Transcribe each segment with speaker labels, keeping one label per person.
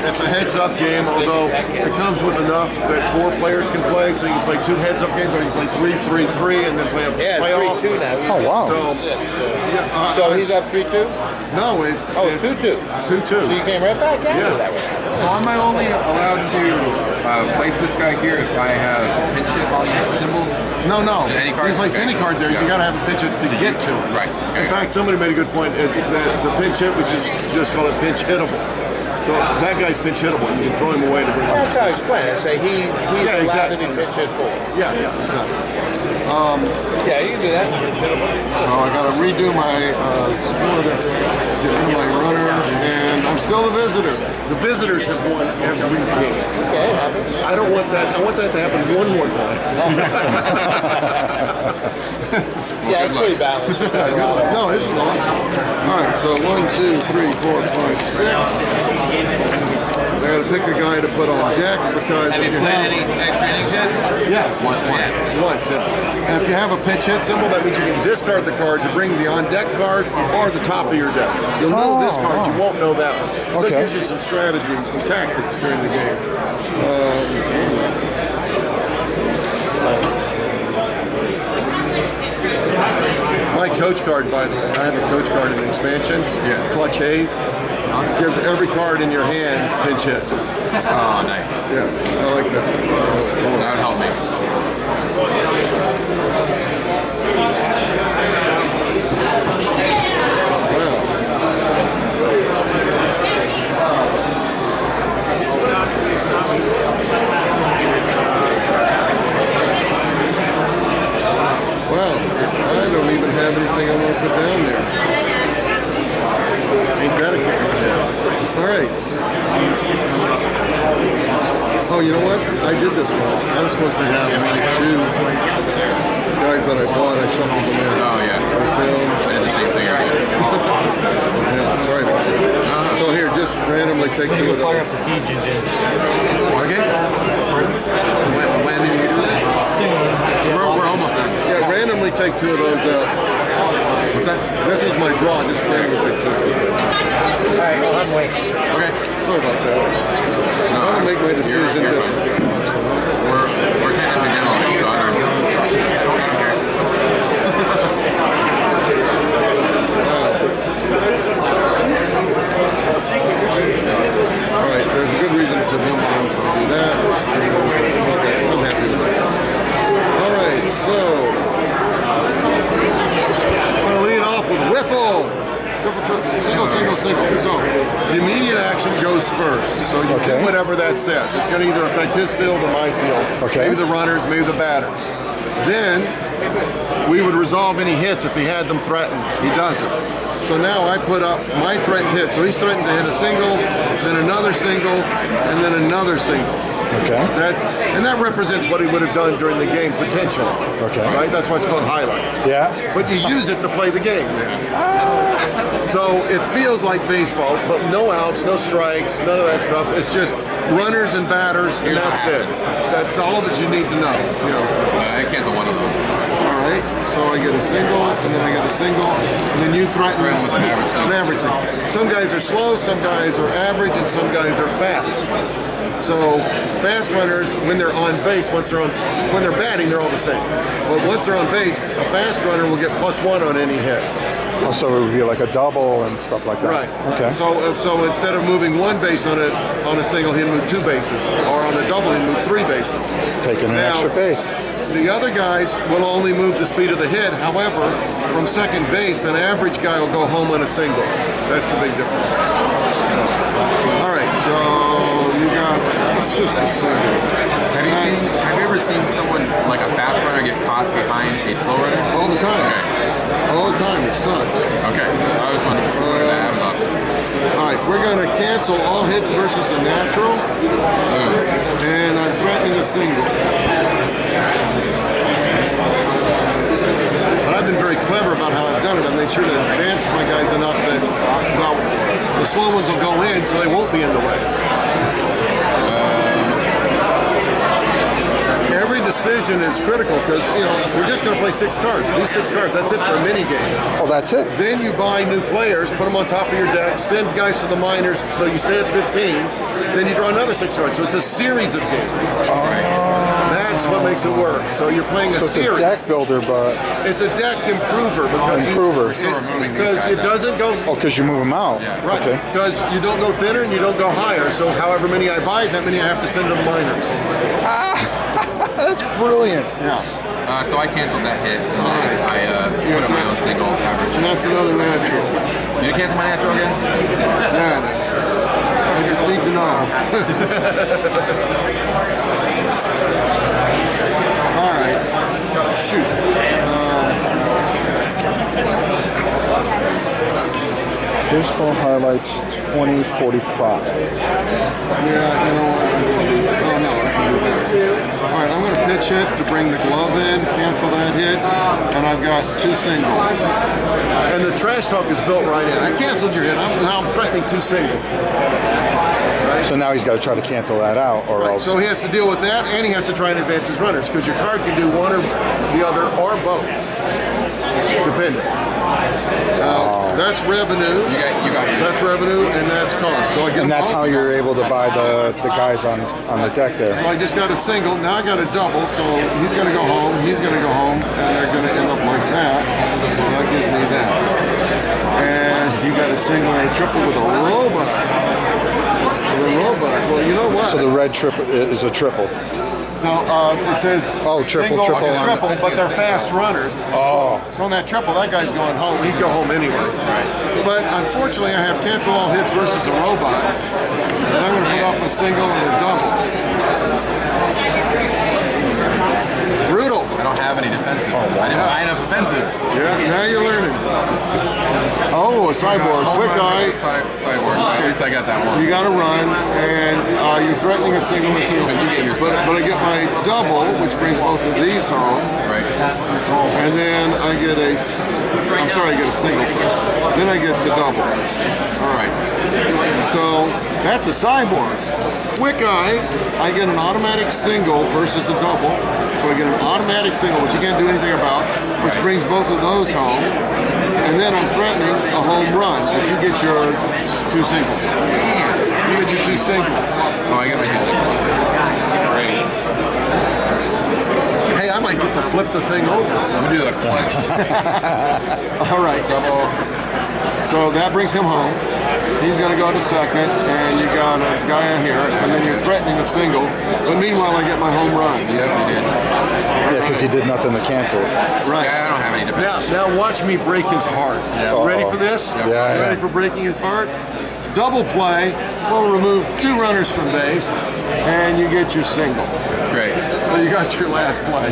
Speaker 1: it's a heads-up game, although it comes with enough that 4 players can play. So you can play 2 heads-up games, or you can play 3-3-3, and then play a playoff.
Speaker 2: It's 3-2 now.
Speaker 3: Oh, wow.
Speaker 2: So he's up 3-2?
Speaker 1: No, it's
Speaker 2: 2-2.
Speaker 1: 2-2.
Speaker 2: So you came right back after that way.
Speaker 4: So am I only allowed to place this guy here if I have pinch hit on the symbol?
Speaker 1: No.
Speaker 4: Any card?
Speaker 1: You can place any card there. You got to have a pinch hit to get to it.
Speaker 4: Right. Okay.
Speaker 1: In fact, somebody made a good point. It's the pinch hit, which is just call it pinch hittable. So that guy's pinch hittable. You can throw him away to bring him.
Speaker 2: That's how he's playing. I say he's allowed
Speaker 1: exactly.
Speaker 2: to be pinch hit for.
Speaker 1: Yeah, exactly.
Speaker 2: Yeah, you can do that. Pinch hittable.
Speaker 1: So I got to redo my score there, get rid of my runner, and I'm still the visitor. The visitors have won every game.
Speaker 2: Okay, it happens.
Speaker 1: I don't want that. I want that to happen one more time.
Speaker 2: Yeah, it's pretty balanced.
Speaker 1: No, this is awesome. All right, so 1, 2, 3, 4, 5, 6. I got to pick a guy to put on deck because
Speaker 4: Have you played any extra innings yet?
Speaker 1: Yeah, once. Yeah. And if you have a pinch hit symbol, that means you can discard the card to bring the on deck card or the top of your deck. You'll know this card, you won't know that one. So it gives you some strategy, some tactics during the game. My coach card, by the way, I have a coach card in the expansion.
Speaker 4: Yeah.
Speaker 1: Clutch Haze. Gives every card in your hand pinch hit.
Speaker 4: Oh, nice.
Speaker 1: Yeah, I like that.
Speaker 4: That would help me.
Speaker 1: Well, I don't even have anything I want to put down there. Ain't that a kick? All right. Oh, you know what? I did this wrong. I was supposed to have my 2 guys that I bought. I shuffled them in.
Speaker 4: Oh, yeah. I did the same thing earlier.
Speaker 1: Yeah, sorry about that. So here, just randomly take 2 of
Speaker 5: Fire
Speaker 1: those.
Speaker 5: up the siege engine.
Speaker 4: Okay. When did you do that? We're almost done.
Speaker 1: Yeah, randomly take 2 of those out.
Speaker 4: What's that?
Speaker 1: This was my draw. Just randomly take 2.
Speaker 5: All right, well, I'm waiting.
Speaker 4: Okay.
Speaker 1: Sorry about that. I'm gonna make my decision
Speaker 4: You're
Speaker 1: different.
Speaker 4: We're technically done already, so I don't care.
Speaker 1: All right, there's a good reason to put him on, so I'll do that. Okay, I'm happy with that. All right, so I'm going to lead off with Whiffle. Triple, single. So the immediate action goes first. So you do whatever that says. It's going to either affect his field or my field.
Speaker 3: Okay.
Speaker 1: Maybe the runners, maybe the batters. Then we would resolve any hits if he had them threatened. He doesn't. So now I put up my threatened hit. So he's threatened to hit a single, then another single, and then another single.
Speaker 3: Okay.
Speaker 1: That represents what he would have done during the game potentially.
Speaker 3: Okay.
Speaker 1: Right? That's why it's called highlights.
Speaker 3: Yeah.
Speaker 1: But you use it to play the game. So it feels like baseball, but no outs, no strikes, none of that stuff. It's just runners and batters, and that's it. That's all that you need to know. You know.
Speaker 4: I cancel one of those.
Speaker 1: All right. So I get a single, and then I get a single, and then you threaten
Speaker 4: With an average single.
Speaker 1: An average single. Some guys are slow, some guys are average, and some guys are fast. So fast runners, when they're on base, when they're batting, they're all the same. But once they're on base, a fast runner will get +1 on any hit.
Speaker 3: Oh, so it would be like a double and stuff like that.
Speaker 1: Right.
Speaker 3: Okay.
Speaker 1: So instead of moving 1 base on a single, he'd move 2 bases, or on a double, he'd move 3 bases.
Speaker 3: Taking an extra base.
Speaker 1: The other guys will only move the speed of the hit. However, from second base, an average guy will go home on a single. That's the big difference. So, all right, so you got, it's just a single.
Speaker 4: Have you ever seen someone like a fast runner get caught behind a slow runner?
Speaker 1: All the time.
Speaker 4: Okay.
Speaker 1: All the time. It sucks.
Speaker 4: Okay. I was wondering. That happens often.
Speaker 1: All right, we're going to cancel all hits versus a natural. And I'm threatening a single. But I've been very clever about how I've done it. I've made sure to advance my guys enough that the slow ones will go in, so they won't be in the way. Every decision is critical because we're just going to play 6 cards. These 6 cards, that's it for a mini game.
Speaker 3: Oh, that's it.
Speaker 1: Then you buy new players, put them on top of your deck, send guys to the minors, so you stay at 15. Then you draw another 6 cards. So it's a series of games. That's what makes it work. So you're playing a
Speaker 3: So it's
Speaker 1: series.
Speaker 3: a deck builder, but
Speaker 1: It's a deck improver because
Speaker 3: Improver.
Speaker 1: because it doesn't go
Speaker 3: because you move them out.
Speaker 1: right.
Speaker 3: Okay.
Speaker 1: Because you don't go thinner and you don't go higher. So however many I buy, that many I have to send to the minors.
Speaker 3: That's brilliant.
Speaker 1: Yeah.
Speaker 4: So I canceled that hit. And I put in my own single coverage.
Speaker 1: And that's another natural.
Speaker 4: You gonna cancel my natural again?
Speaker 1: Yeah. I just need to know. All right. Shoot.
Speaker 3: Baseball highlights 2045.
Speaker 1: Yeah, you know what? Oh, no, I can do that. All right, I'm going to pitch it to bring the glove in, cancel that hit, and I've got 2 singles. And the trash talk is built right in. I canceled your hit. Now I'm threatening 2 singles.
Speaker 3: So now he's got to try to cancel that out, or
Speaker 1: Right,
Speaker 3: else.
Speaker 1: so he has to deal with that, and he has to try and advance his runners, because your card can do one or the other, or both, depending. That's revenue.
Speaker 4: You got yours.
Speaker 1: That's revenue, and that's cost. So I get
Speaker 3: And that's
Speaker 1: them
Speaker 3: how
Speaker 1: all.
Speaker 3: you're able to buy the guys on the deck there.
Speaker 1: So I just got a single. Now I got a double. So he's going to go home. He's going to go home, and they're going to end up like that. So that gives me that. And he got a single and a triple with a robot. With a robot. Well, you know what?
Speaker 3: So the red triple is a triple.
Speaker 1: No, it says
Speaker 3: triple,
Speaker 1: single,
Speaker 3: triple.
Speaker 1: triple, but they're fast runners.
Speaker 3: Oh.
Speaker 1: So on that triple, that guy's going home. He'd go home anyway.
Speaker 4: Right.
Speaker 1: But unfortunately, I have cancel all hits versus a robot. And I'm going to put up a single and a double. Brutal.
Speaker 4: I don't have any defensive. I didn't buy enough offensive.
Speaker 1: Yeah, now you're learning. Oh, a cyborg. Quick eye.
Speaker 4: Cyborg. At least I got that one.
Speaker 1: You got to run, and you're threatening a single and single.
Speaker 4: You get yours.
Speaker 1: But I get my double, which brings both of these home.
Speaker 4: Right.
Speaker 1: And then I get a single first. Then I get the double. All right. So that's a cyborg. Quick eye, I get an automatic single versus a double. So I get an automatic single, which you can't do anything about, which brings both of those home. And then I'm threatening a home run, but you get your 2 singles. You get your 2 singles.
Speaker 4: Oh, I got my two. Great.
Speaker 1: Hey, I might get to flip the thing over.
Speaker 4: We do the clutch.
Speaker 1: All right.
Speaker 4: Double.
Speaker 1: So that brings him home. He's going to go to second, and you got a guy in here, and then you're threatening a single. But meanwhile, I get my home run.
Speaker 4: Yep, we did.
Speaker 3: Yeah, because he did nothing to cancel it.
Speaker 1: Right.
Speaker 4: Yeah, I don't have any defensive.
Speaker 1: Now watch me break his heart.
Speaker 4: Yeah.
Speaker 1: Ready for this?
Speaker 4: Yeah.
Speaker 3: Yeah,
Speaker 1: Ready for breaking his heart? Double play. We'll remove 2 runners from base, and you get your single.
Speaker 4: Great.
Speaker 1: So you got your last play.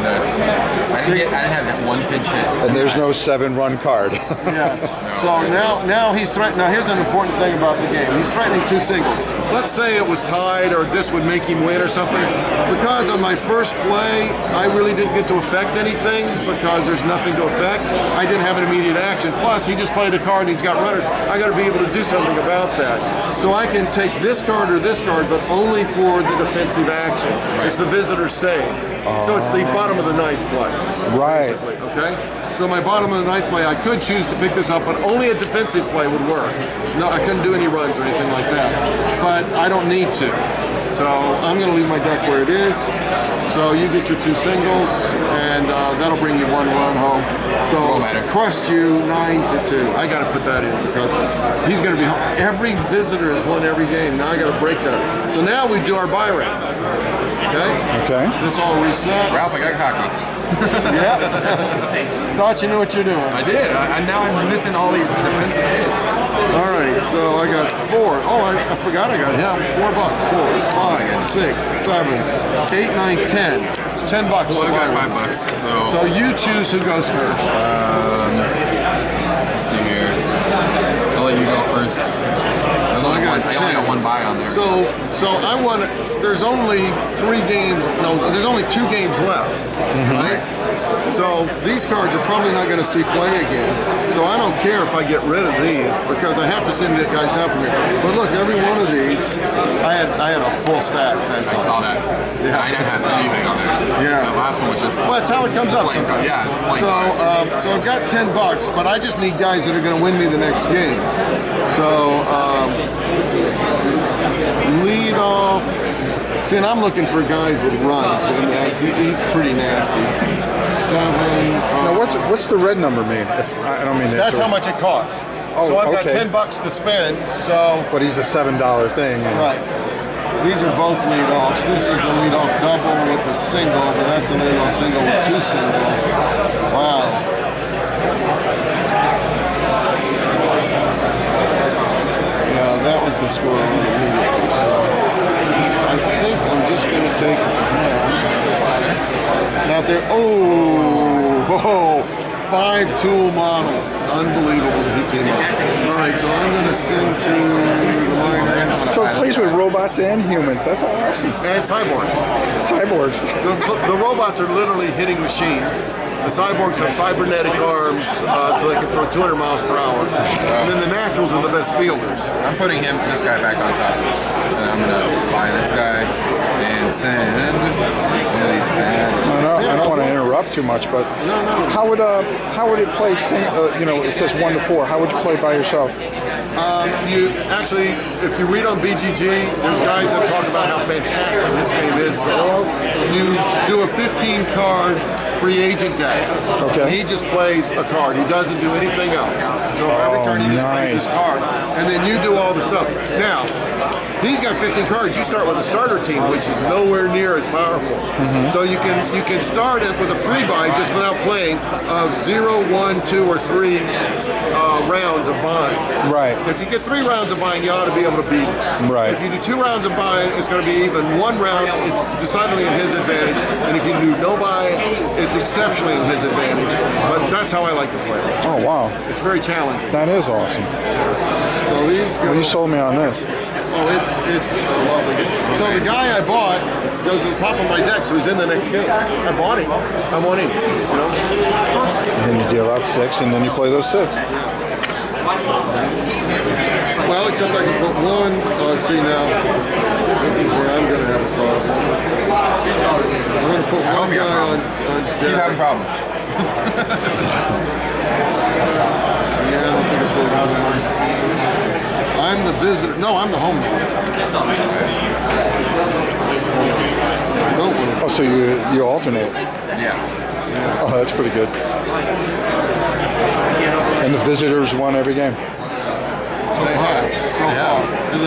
Speaker 4: And I didn't have that one pinch hit.
Speaker 3: And there's no 7-run card.
Speaker 1: Yeah. So now he's threatening. Now here's an important thing about the game. He's threatening 2 singles. Let's say it was tied or this would make him win or something. Because on my first play, I really didn't get to affect anything because there's nothing to affect. I didn't have an immediate action. Plus, he just played a card and he's got runners. I got to be able to do something about that. So I can take this card or this card, but only for the defensive action. It's the visitor save. So it's the bottom of the 9th play.
Speaker 3: Right.
Speaker 1: Basically, okay? So my bottom of the 9th play, I could choose to pick this up, but only a defensive play would work. No, I couldn't do any runs or anything like that. But I don't need to. So I'm going to leave my deck where it is. So you get your 2 singles, and that'll bring you 1 run home. So crushed you 9-2. I got to put that in because he's going to be home. Every visitor has won every game. Now I got to break that. So now we do our buy round. Okay?
Speaker 3: Okay.
Speaker 1: This all resets.
Speaker 4: Ralph, I got cocky.
Speaker 1: Yeah. Thought you knew what you're doing.
Speaker 4: I did. Now I'm missing all these defensive hits.
Speaker 1: All right, so I got 4. Oh, I forgot I got him. $4. 4, 5, 6, 7, 8, 9, 10. $10.
Speaker 4: Well, I got $5.
Speaker 1: So you choose who goes first.
Speaker 4: Let's see here. I'll let you go first. I only got 1 buy on there.
Speaker 1: So I want. There's only 3 games. No, there's only 2 games left, right? So these cards are probably not going to see play again. So I don't care if I get rid of these because I have to send the guys down from here. But look, every one of these, I had a full stack that
Speaker 4: I
Speaker 1: time.
Speaker 4: saw that.
Speaker 1: Yeah.
Speaker 4: I didn't have anything on there.
Speaker 1: Yeah.
Speaker 4: The last one was just.
Speaker 1: Well, that's how it comes up sometimes.
Speaker 4: Yeah, it's plain
Speaker 1: So,
Speaker 4: card.
Speaker 1: so I've got $10, but I just need guys that are going to win me the next game. So, lead off. See, and I'm looking for guys with runs, and he's pretty nasty. 7.
Speaker 3: Now, what's the red number mean? I don't mean to
Speaker 1: That's how
Speaker 3: interrupt.
Speaker 1: much it costs.
Speaker 3: Oh,
Speaker 1: so I've got
Speaker 3: okay.
Speaker 1: $10 to spend. So,
Speaker 3: But he's a $7 thing. And
Speaker 1: right. These are both lead offs. This is the lead off double with the single, but that's a lead off single with 2 singles. Wow. Yeah, that one can score immediately. So I think I'm just going to take him. Now there. Oh, 5-tool model. Unbelievable that he came up. All right, so I'm going to send to the minor.
Speaker 3: so it plays with robots and humans. That's awesome.
Speaker 1: And cyborgs.
Speaker 3: Cyborgs.
Speaker 1: The robots are literally hitting machines. The cyborgs have cybernetic arms, so they can throw 200 miles per hour. And then the naturals are the best fielders.
Speaker 4: I'm putting this guy back on top. And I'm gonna buy this guy and send one of these bad.
Speaker 3: I don't want to interrupt too much, but
Speaker 1: No.
Speaker 3: how would it play? It says 1 to 4. How would you play by yourself?
Speaker 1: You actually, if you read on BGG, there's guys that talk about how fantastic this game is. You do a 15-card free agent deck.
Speaker 3: Okay.
Speaker 1: And he just plays a card. He doesn't do anything else. So every turn he just plays his
Speaker 3: nice.
Speaker 1: card, and then you do all the stuff. Now, he's got 15 cards. You start with a starter team, which is nowhere near as powerful. So you can start it with a free buy just without playing of 0, 1, 2, or 3 rounds of buying.
Speaker 3: Right.
Speaker 1: If you get 3 rounds of buying, you ought to be able to beat it.
Speaker 3: Right.
Speaker 1: If you do 2 rounds of buying, it's going to be even. 1 round, it's decidedly in his advantage. And if you do no buy, it's exceptionally in his advantage. But that's how I like to play it.
Speaker 3: Oh wow,
Speaker 1: It's very challenging.
Speaker 3: that is awesome.
Speaker 1: So these go.
Speaker 3: Well, you sold me on this.
Speaker 1: Oh, it's a lovely game. So the guy I bought goes to the top of my deck, so he's in the next game. I bought him. I want him. You know.
Speaker 3: And then you deal out 6, and then you play those 6.
Speaker 1: Well, except I can put 1. See now, this is where I'm going to have a problem. I'm going to put 1 guy on
Speaker 4: Keep having
Speaker 1: deck.
Speaker 4: problems.
Speaker 1: Yeah, I don't think it's really going to matter. I'm the visitor. No, I'm the home man. Don't win.
Speaker 3: Oh, so you alternate.
Speaker 4: Yeah.
Speaker 3: Oh, that's pretty good. And the visitors won every game.
Speaker 1: So far. So far.
Speaker 4: Yeah. This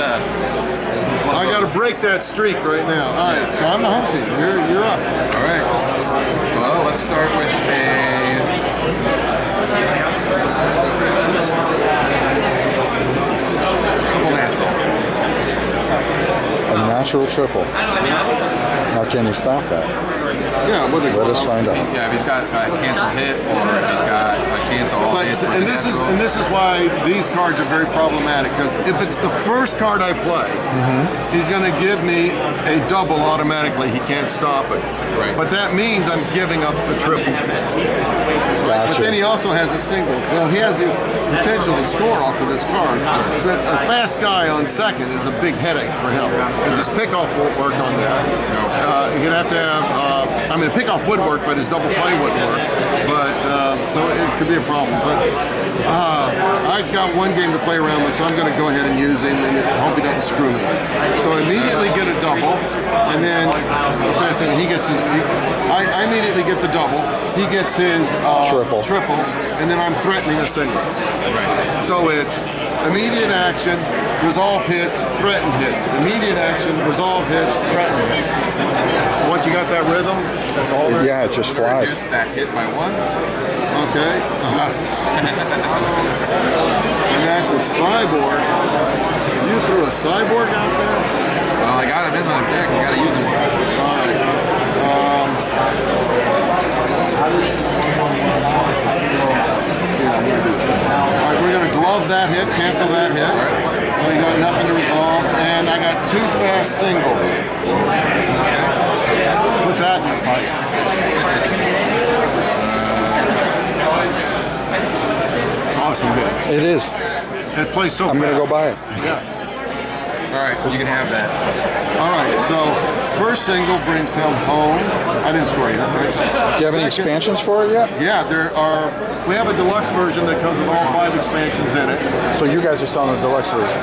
Speaker 4: is one of
Speaker 1: I got
Speaker 4: those.
Speaker 1: to break that streak right now. All right, so I'm the home team. You're up.
Speaker 4: All right. Well, let's start with triple natural.
Speaker 3: A natural triple. Now, can he stop that?
Speaker 1: Yeah, with a
Speaker 3: Let us find out.
Speaker 4: Yeah, if he's got a cancel hit or if he's got a cancel all
Speaker 1: But,
Speaker 4: hits with
Speaker 1: and
Speaker 4: the
Speaker 1: this is
Speaker 4: natural.
Speaker 1: and this is why these cards are very problematic, because if it's the first card I play, he's going to give me a double automatically. He can't stop it.
Speaker 4: Right.
Speaker 1: But that means I'm giving up the triple. But
Speaker 3: Gotcha.
Speaker 1: then he also has a single, so he has the potential to score off of this card. A fast guy on second is a big headache for him, because his pickoff won't work on that. He'd have to have, pickoff would work, but his double play wouldn't work. But so it could be a problem. But I've got 1 game to play around with, so I'm going to go ahead and use him and hope he doesn't screw me. So I immediately get a double, and then fast thing, he gets his. I immediately get the double. He gets his triple, and then I'm threatening a single.
Speaker 4: Right.
Speaker 1: So it's immediate action, resolve hits, threaten hits. Immediate action, resolve hits, threaten hits. Once you got that rhythm, that's all there is.
Speaker 3: Yeah, it just flies.
Speaker 4: Reduce that hit by 1.
Speaker 1: Okay. And that's a cyborg. You threw a cyborg out there?
Speaker 4: Well, I got him in my deck. I got to use him.
Speaker 1: All right. Yeah, I'm gonna do that. All right, we're going to glove that hit, cancel that hit. So you got nothing to resolve. And I got 2 fast singles. Put that in your pipe. awesome game.
Speaker 3: It is.
Speaker 1: It plays so
Speaker 3: I'm
Speaker 1: fast.
Speaker 3: gonna go buy it.
Speaker 1: Yeah.
Speaker 4: All right, you can have that.
Speaker 1: All right, so first single brings him home. I didn't score yet, right?
Speaker 3: Do you have any
Speaker 1: Second-
Speaker 3: expansions for it yet?
Speaker 1: Yeah, we have a deluxe version that comes with all 5 expansions in it.
Speaker 3: So you guys are selling the deluxe version.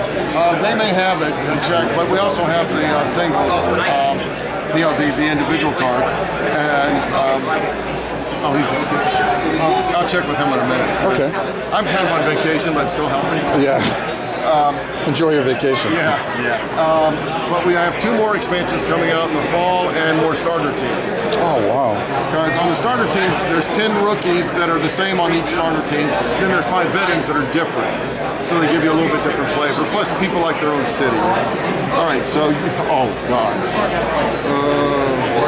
Speaker 1: They may have it, check, but we also have the singles, the individual cards. And, I'll check with him in a minute.
Speaker 3: Okay.
Speaker 1: I'm kind of on vacation, but I'm still helping.
Speaker 3: Yeah. Enjoy your vacation.
Speaker 1: Yeah. But we have 2 more expansions coming out in the fall and more starter teams.
Speaker 3: Oh wow.
Speaker 1: Guys, on the starter teams, there's 10 rookies that are the same on each starter team. Then there's 5 veterans that are different. So they give you a little bit different flavor. Plus, people like their own city. All right, so, oh, God.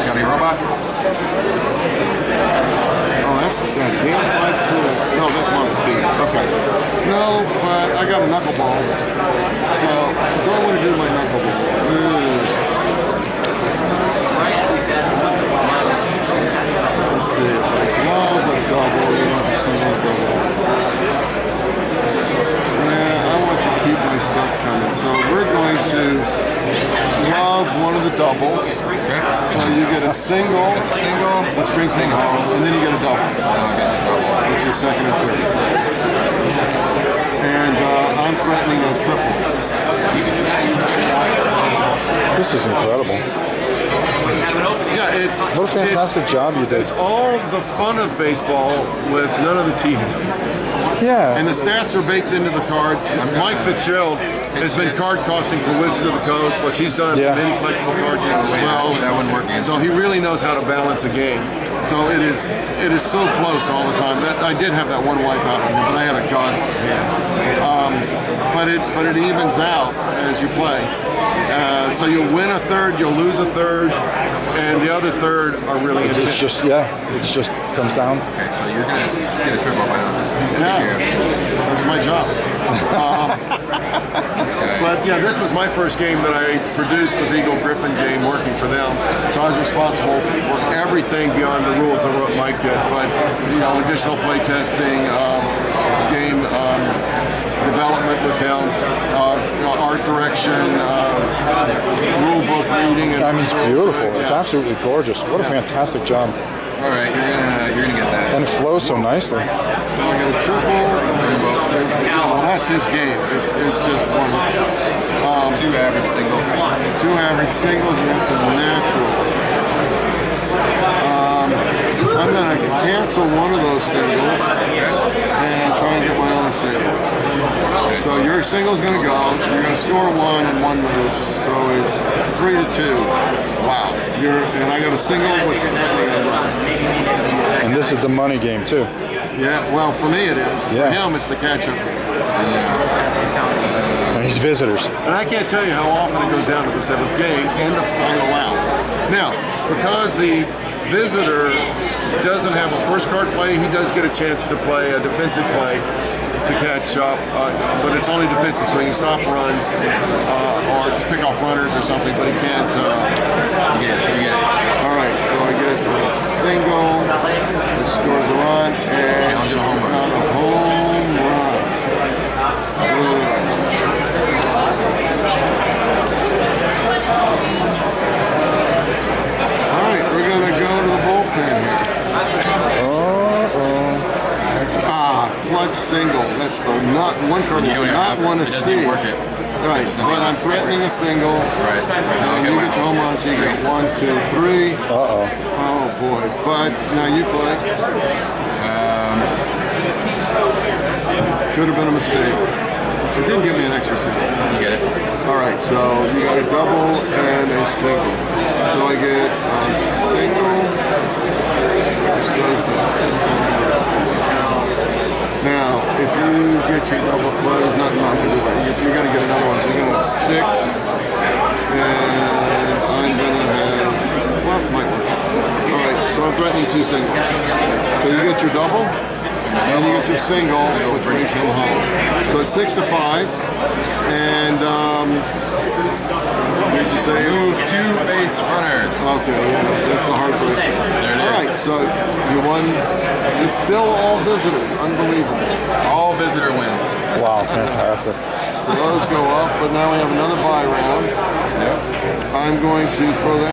Speaker 4: Got any robot?
Speaker 1: Oh, that's that damn 5-tool. No, that's Model T. Okay. No, but I got a knuckleball. So, I don't want to do my knuckleball. Let's see. Love a double. You want to see one double. I want to keep my stuff coming. So, we're going to love one of the doubles.
Speaker 4: Okay.
Speaker 1: So, you get a single, which brings him home, and then you get a double.
Speaker 4: I'll get the double.
Speaker 1: Which is second and third. And I'm threatening a triple.
Speaker 3: This is incredible.
Speaker 1: Yeah, it's
Speaker 3: What a fantastic job you did.
Speaker 1: It's all the fun of baseball with none of the teeth.
Speaker 3: Yeah.
Speaker 1: And the stats are baked into the cards. Mike Fitzgerald has been card costing for Wizard of the Coast, plus he's done
Speaker 3: Yeah.
Speaker 1: many collectible card games as well.
Speaker 4: That wouldn't work against
Speaker 1: So
Speaker 4: him.
Speaker 1: he really knows how to balance a game. So it is so close all the time. I did have that one wipeout on him, but I had a god. But it evens out as you play. So you'll win a third, you'll lose a third, and the other third are really intense.
Speaker 3: It's just comes down.
Speaker 4: Okay, so you're gonna get a triple by now.
Speaker 1: Yeah, that's my job.
Speaker 4: This guy.
Speaker 1: But yeah, this was my first game that I produced with Eagle Griffin Game working for them. So I was responsible for everything beyond the rules of what Mike did. But additional play testing, game development with him, art direction, rule book reading. And
Speaker 3: I mean, it's beautiful. It's absolutely gorgeous. What a fantastic job.
Speaker 4: All right, you're gonna get that.
Speaker 3: And it flows so nicely.
Speaker 1: So I got a triple. Well, that's his game. It's just wonderful.
Speaker 4: 2 average singles.
Speaker 1: 2 average singles, and that's a natural. I'm going to cancel one of those singles and try and get my own single. So your single's going to go. You're going to score 1 and 1 moves. So it's 3-2. Wow. And I got a single, which is threatening a run.
Speaker 3: And this is the money game too.
Speaker 1: Yeah, well, for me it is.
Speaker 3: Yeah.
Speaker 1: For him, it's the catch-up.
Speaker 3: And he's visitors.
Speaker 1: And I can't tell you how often it goes down to the 7th game and the final out. Now, because the visitor doesn't have a first card play, he does get a chance to play a defensive play to catch up, but it's only defensive, so he can stop runs or pick off runners or something, but he can't.
Speaker 4: You get it.
Speaker 1: All right, so I get a single, which scores a run, and
Speaker 4: Challenging a home run.
Speaker 1: A home run. All right, we're going to go to the bullpen here. Clutch single. That's the not one card that
Speaker 4: You don't
Speaker 1: I
Speaker 4: even
Speaker 1: not
Speaker 4: have-
Speaker 1: want to
Speaker 4: it doesn't
Speaker 1: see.
Speaker 4: even work it.
Speaker 1: Right, but I'm threatening a single.
Speaker 4: Right.
Speaker 1: And you get your home run, so you get 1, 2, 3.
Speaker 3: Uh-oh.
Speaker 1: Oh boy! But now you play. Could have been a mistake. It didn't give me an extra single.
Speaker 4: You get it.
Speaker 1: All right, so you got a double and a single. So I get a single. Which does that. Now, if you get your double, well, there's nothing I can do about it. You're going to get another one. So you're going to have 6. And I'm going to have, well, might work. All right, so I'm threatening 2 singles. So you get your double, and you get your single, which brings him home. So it's 6-5. And, what did you say?
Speaker 4: Move 2 base runners.
Speaker 1: Okay, yeah, that's the heartbreak.
Speaker 4: There it is.
Speaker 1: All right, so you won It's still all visitors. Unbelievable.
Speaker 4: All visitor wins.
Speaker 3: Wow, fantastic.
Speaker 1: So those go up, but now we have another buy round.
Speaker 4: Yep.
Speaker 1: I'm going to throw that.